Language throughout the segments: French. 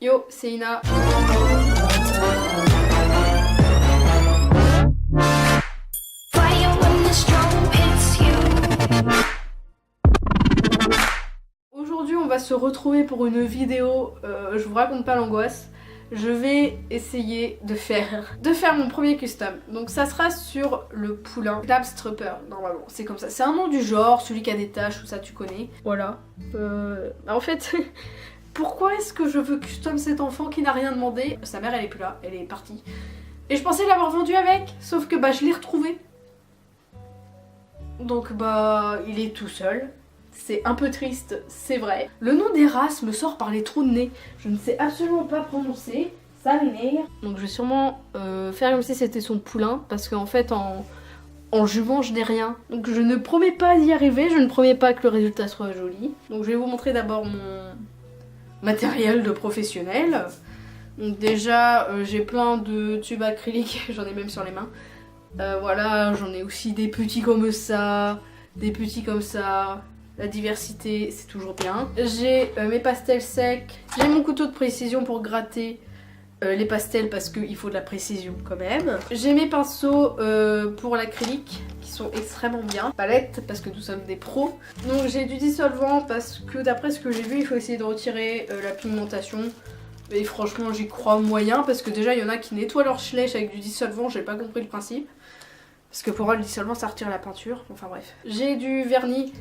Yo, c'est Ina. Aujourd'hui, on va se retrouver pour une vidéo. Je vous raconte pas l'angoisse. Je vais essayer de faire mon premier custom. Donc ça sera sur le poulain Labs Trooper, normalement. C'est comme ça. C'est un nom du genre, celui qui a des taches, tout ça tu connais. Voilà. En fait, pourquoi est-ce que je veux custom cet enfant qui n'a rien demandé? Sa mère elle est plus là, elle est partie. Et je pensais l'avoir vendu avec, sauf que je l'ai retrouvé. Donc il est tout seul. C'est un peu triste, c'est vrai. Le nom des races me sort par les trous de nez. Je ne sais absolument pas prononcer. Ça m'énerve. Donc je vais sûrement faire comme si c'était son poulain. Parce qu'en fait, en jument, je n'ai rien. Donc je ne promets pas d'y arriver. Je ne promets pas que le résultat soit joli. Donc je vais vous montrer d'abord mon matériel de professionnel. Donc déjà, j'ai plein de tubes acryliques. J'en ai même sur les mains. Voilà, j'en ai aussi des petits comme ça. Des petits comme ça. La diversité, c'est toujours bien. J'ai mes pastels secs. J'ai mon couteau de précision pour gratter les pastels parce qu'il faut de la précision quand même. J'ai mes pinceaux pour l'acrylique qui sont extrêmement bien. Palette parce que nous sommes des pros. Donc j'ai du dissolvant parce que d'après ce que j'ai vu, il faut essayer de retirer la pigmentation. Et franchement, j'y crois moyen parce que déjà, il y en a qui nettoient leur schleich avec du dissolvant. J'ai pas compris le principe. Parce que pour moi, le dissolvant, ça retire la peinture. Enfin bref. J'ai du vernis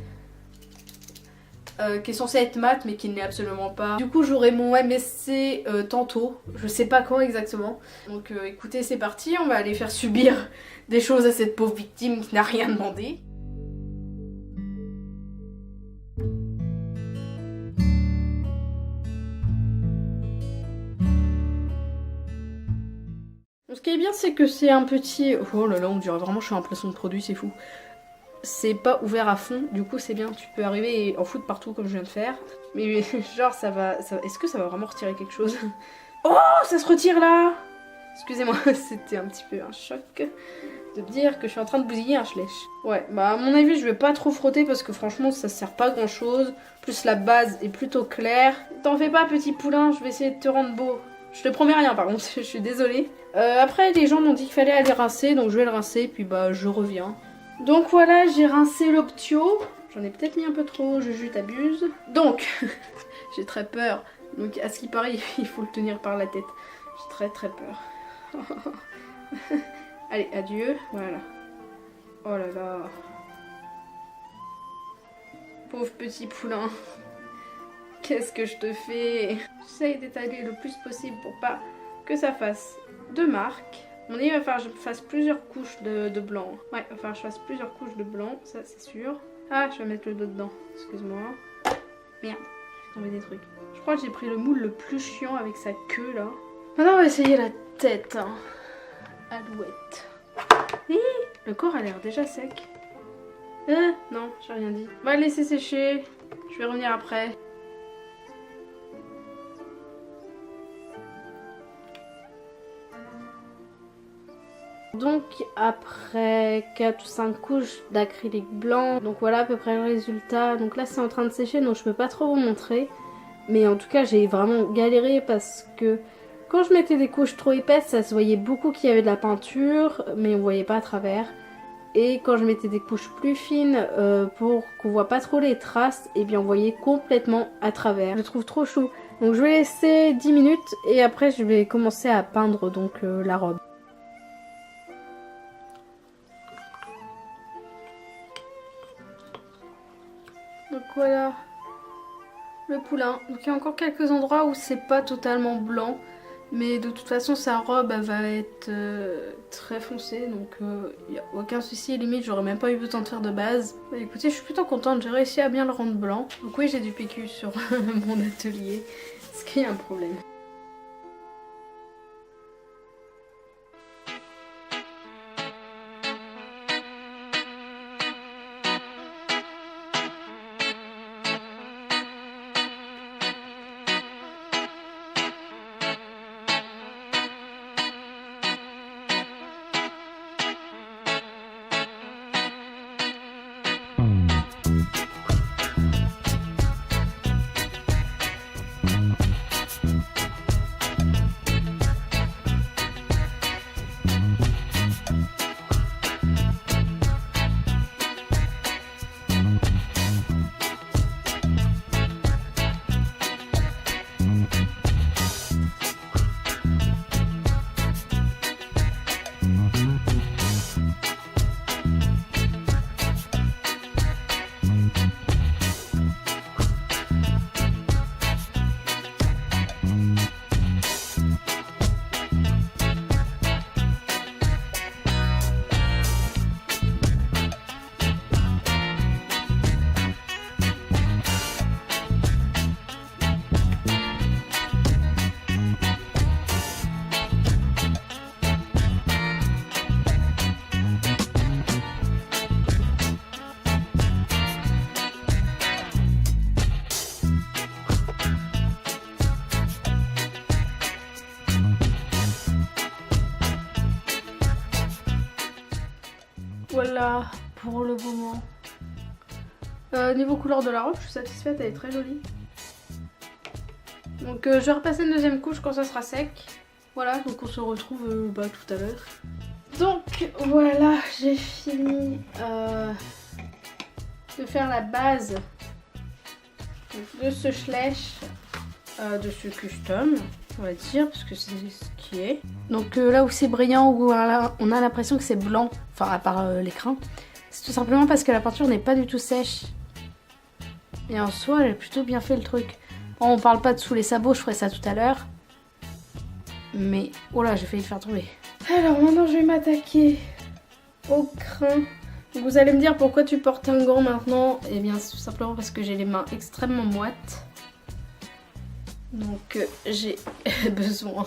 qui est censé être mat mais qui ne l'est absolument pas. Du coup j'aurai mon MSC tantôt, je sais pas quand exactement. Donc écoutez, c'est parti, on va aller faire subir des choses à cette pauvre victime qui n'a rien demandé. Ce qui est bien, c'est que c'est un petit... Oh là là, on dirait vraiment que je suis un placement de produit, c'est fou. C'est pas ouvert à fond, du coup c'est bien, tu peux arriver et en foutre partout comme je viens de faire. Mais genre ça va... Est-ce que ça va vraiment retirer quelque chose? Oh, ça se retire là! Excusez-moi, c'était un petit peu un choc de dire que je suis en train de bousiller un schleich. Ouais, à mon avis je vais pas trop frotter parce que franchement ça sert pas à grand chose. Plus la base est plutôt claire. T'en fais pas petit poulain, je vais essayer de te rendre beau. Je te promets rien par contre, je suis désolée. Après les gens m'ont dit qu'il fallait aller rincer, donc je vais le rincer puis je reviens. Donc voilà, j'ai rincé l'Optio. J'en ai peut-être mis un peu trop, je t'abuse. Donc, j'ai très peur. Donc à ce qui paraît, il faut le tenir par la tête. J'ai très peur. Allez, adieu. Voilà. Oh là là. Pauvre petit poulain. Qu'est-ce que je te fais? J'essaye d'étaler le plus possible pour pas que ça fasse de marques. On il va falloir que je fasse plusieurs couches de blanc. Ouais, il va falloir que je fasse plusieurs couches de blanc, ça c'est sûr. Ah, je vais mettre le dos dedans, excuse-moi. Merde, j'ai tombé des trucs. Je crois que j'ai pris le moule le plus chiant avec sa queue là. Maintenant on va essayer la tête. Hein. Alouette. Le corps a l'air déjà sec. Non, j'ai rien dit. On va le laisser sécher, je vais revenir après. Donc après 4 ou 5 couches d'acrylique blanc, donc voilà à peu près le résultat. Donc là c'est en train de sécher donc je peux pas trop vous montrer. Mais en tout cas j'ai vraiment galéré parce que quand je mettais des couches trop épaisses ça se voyait beaucoup qu'il y avait de la peinture mais on voyait pas à travers. Et quand je mettais des couches plus fines pour qu'on voit pas trop les traces, et bien on voyait complètement à travers. Je trouve trop chou. Donc je vais laisser 10 minutes et après je vais commencer à peindre donc la robe. Donc voilà le poulain. Donc il y a encore quelques endroits où c'est pas totalement blanc. Mais de toute façon sa robe elle va être très foncée. Donc il n'y a aucun souci. Limite j'aurais même pas eu besoin de faire de base. Écoutez je suis plutôt contente. J'ai réussi à bien le rendre blanc. Donc oui j'ai du PQ sur mon atelier. Ce qui est un problème. Voilà pour le moment. Niveau couleur de la robe, je suis satisfaite, elle est très jolie. Donc je vais repasser une deuxième couche quand ça sera sec. Voilà, donc on se retrouve tout à l'heure. Donc voilà, j'ai fini de faire la base de ce slash, de ce custom, on va dire, parce que c'est ce qui est. Donc là où c'est brillant, où on a l'impression que c'est blanc, enfin à part l'écran, c'est tout simplement parce que la peinture n'est pas du tout sèche. Et en soi, elle a plutôt bien fait le truc. Bon, on parle pas de sous les sabots, je ferai ça tout à l'heure. Mais, oh là, j'ai failli le faire tomber. Alors maintenant, je vais m'attaquer au crin. Donc vous allez me dire pourquoi tu portes un gant maintenant. Eh bien, c'est tout simplement parce que j'ai les mains extrêmement moites. Donc j'ai besoin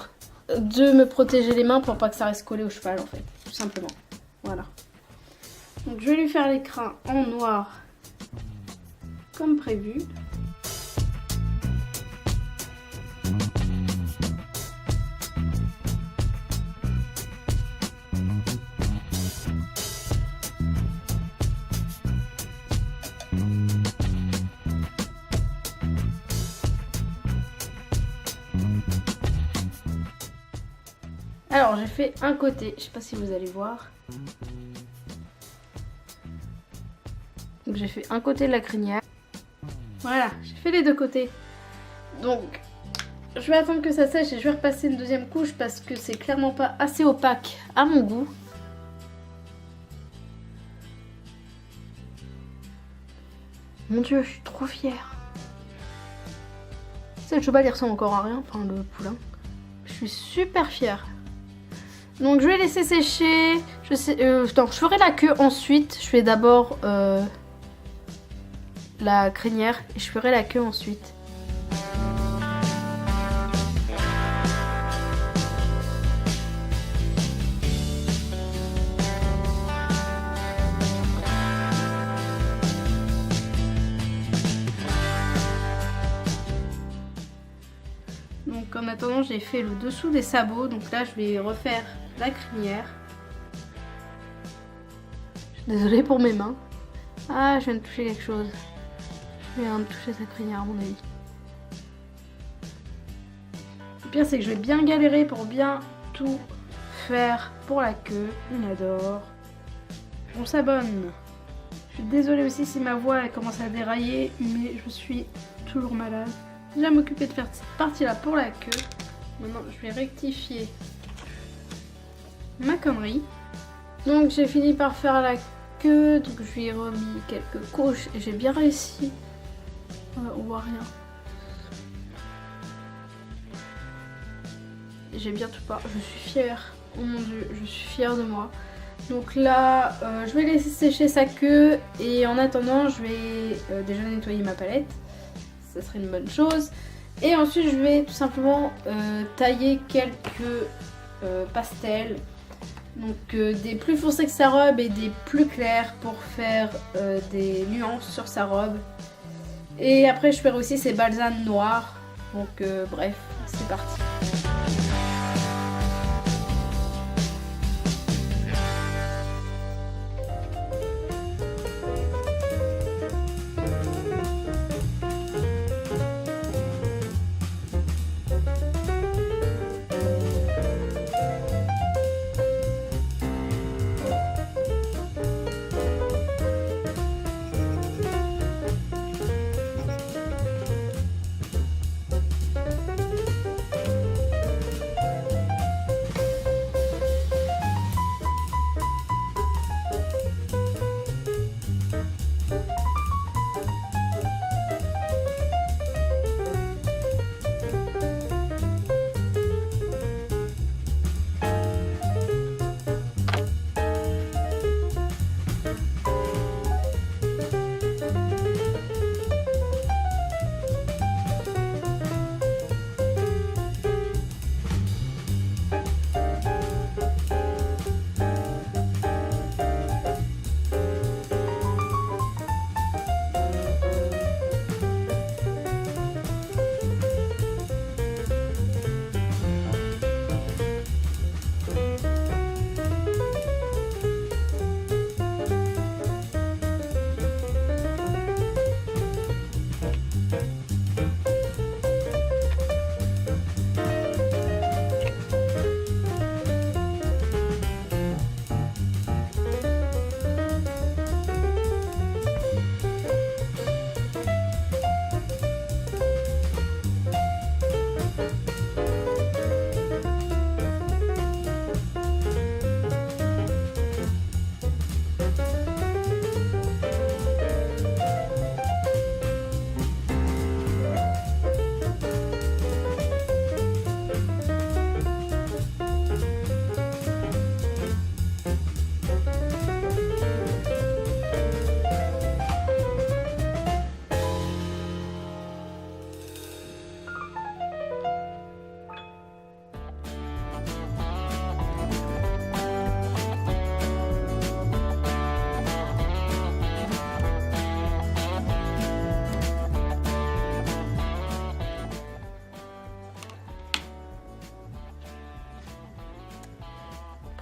de me protéger les mains pour pas que ça reste collé au cheval en fait, tout simplement. Voilà. Donc je vais lui faire les crins en noir comme prévu. Alors j'ai fait un côté, je sais pas si vous allez voir. Donc j'ai fait un côté de la crinière. Voilà, j'ai fait les deux côtés. Donc je vais attendre que ça sèche et je vais repasser une deuxième couche parce que c'est clairement pas assez opaque à mon goût. Mon dieu, je suis trop fière. C'est le cheval, il ressemble encore à rien, enfin le poulain. Je suis super fière. Donc je vais laisser sécher. Non, je ferai la queue ensuite. Je fais d'abord la crinière et je ferai la queue ensuite. Donc en attendant, j'ai fait le dessous des sabots. Donc là, je vais refaire la crinière. Je suis désolée pour mes mains. Ah, je viens de toucher quelque chose. Je viens de toucher sa crinière à mon avis. Le pire, c'est que je vais bien galérer pour bien tout faire pour la queue. On adore. On s'abonne. Je suis désolée aussi si ma voix elle commence à dérailler, mais je suis toujours malade. Je vais m'occuper de faire cette partie-là pour la queue. Maintenant, je vais rectifier ma connerie. Donc, j'ai fini par faire la queue. Donc, je lui ai remis quelques couches et j'ai bien réussi. On voit rien. J'ai bien tout pas. Je suis fière. Oh mon dieu, je suis fière de moi. Donc là, je vais laisser sécher sa queue. Et en attendant, je vais déjà nettoyer ma palette. Ça serait une bonne chose. Et ensuite je vais tout simplement tailler quelques pastels. Donc des plus foncés que sa robe et des plus clairs pour faire des nuances sur sa robe. Et après je ferai aussi ses balsanes noirs. Donc bref, c'est parti.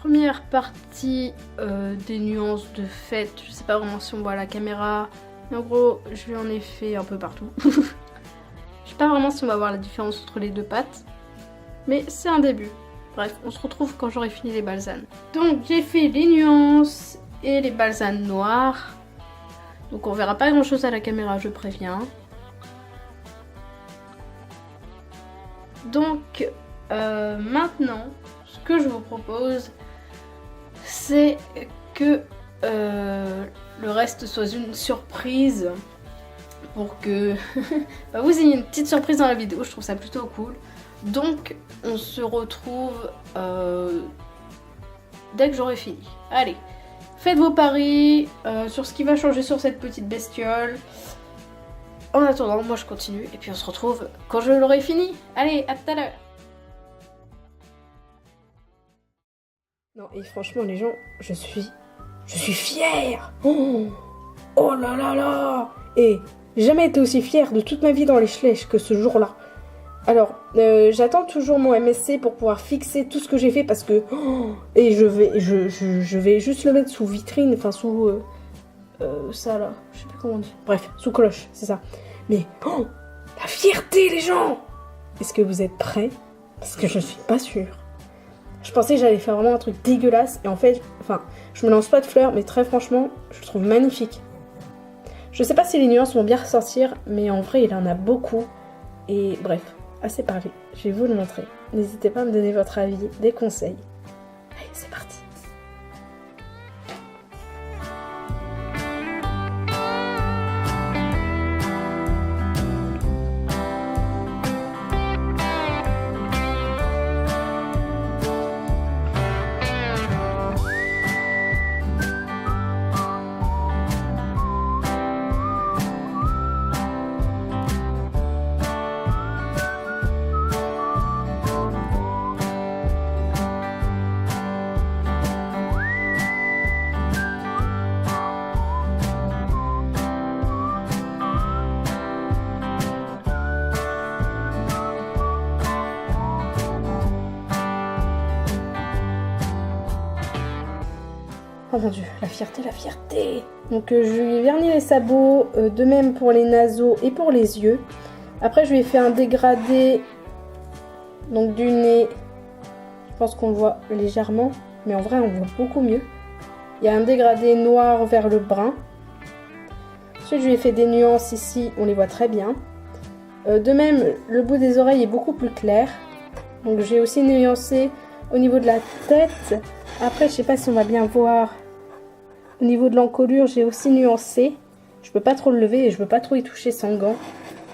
première partie des nuances de fête. Je sais pas vraiment si on voit à la caméra. Mais en gros, je lui en ai fait un peu partout. Je sais pas vraiment si on va voir la différence entre les deux pattes. Mais c'est un début. Bref, on se retrouve quand j'aurai fini les balsanes. Donc j'ai fait les nuances et les balsanes noirs. Donc on verra pas grand chose à la caméra, je préviens. Donc maintenant, ce que je vous propose, c'est que le reste soit une surprise pour que vous ayez une petite surprise dans la vidéo. Je trouve ça plutôt cool. Donc on se retrouve dès que j'aurai fini. Allez, faites vos paris sur ce qui va changer sur cette petite bestiole. En attendant, moi je continue et puis on se retrouve quand je l'aurai fini. Allez, à tout à l'heure. Non, et franchement les gens, je suis fière. Oh là là là. Et j'ai jamais été aussi fière de toute ma vie dans les Schlech que ce jour-là. Alors, j'attends toujours mon MSC pour pouvoir fixer tout ce que j'ai fait parce que... et je vais juste le mettre sous vitrine, enfin sous... ça là, je sais plus comment on dit. Bref, sous cloche, c'est ça. Mais, la fierté les gens. Est-ce que vous êtes prêts? Parce que je suis pas sûre. Je pensais que j'allais faire vraiment un truc dégueulasse et en fait, enfin, je me lance pas de fleurs, mais très franchement, je le trouve magnifique. Je sais pas si les nuances vont bien ressortir, mais en vrai, il en a beaucoup. Et bref, assez parlé, je vais vous le montrer. N'hésitez pas à me donner votre avis, des conseils. Allez, c'est parti. Oh mon dieu, la fierté, la fierté. Donc je lui ai verni les sabots, de même pour les naseaux et pour les yeux. Après je lui ai fait un dégradé donc du nez. Je pense qu'on le voit légèrement, mais en vrai on voit beaucoup mieux. Il y a un dégradé noir vers le brun. Ensuite je lui ai fait des nuances ici, on les voit très bien. De même, le bout des oreilles est beaucoup plus clair. Donc j'ai aussi nuancé au niveau de la tête. Après je sais pas si on va bien voir. Au niveau de l'encolure, j'ai aussi nuancé. Je peux pas trop le lever et je veux pas trop y toucher sans gants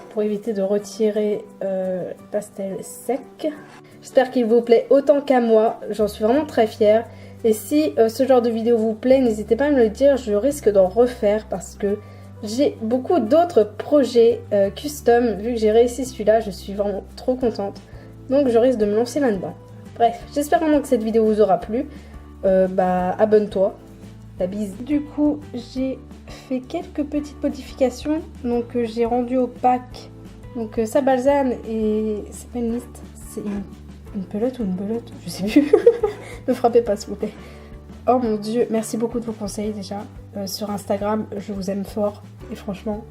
pour éviter de retirer le pastel sec. J'espère qu'il vous plaît autant qu'à moi. J'en suis vraiment très fière. Et si ce genre de vidéo vous plaît, n'hésitez pas à me le dire. Je risque d'en refaire parce que j'ai beaucoup d'autres projets custom. Vu que j'ai réussi celui-là, je suis vraiment trop contente. Donc je risque de me lancer là-dedans. Bref, j'espère vraiment que cette vidéo vous aura plu. Abonne-toi. La bise. Du coup, j'ai fait quelques petites modifications. Donc, j'ai rendu opaque. Donc, ça balsane et c'est pas une liste. C'est une pelote ou une belote, je sais plus. Ne frappez pas, s'il vous plaît. Oh mon dieu, merci beaucoup de vos conseils déjà. Sur Instagram, je vous aime fort. Et franchement,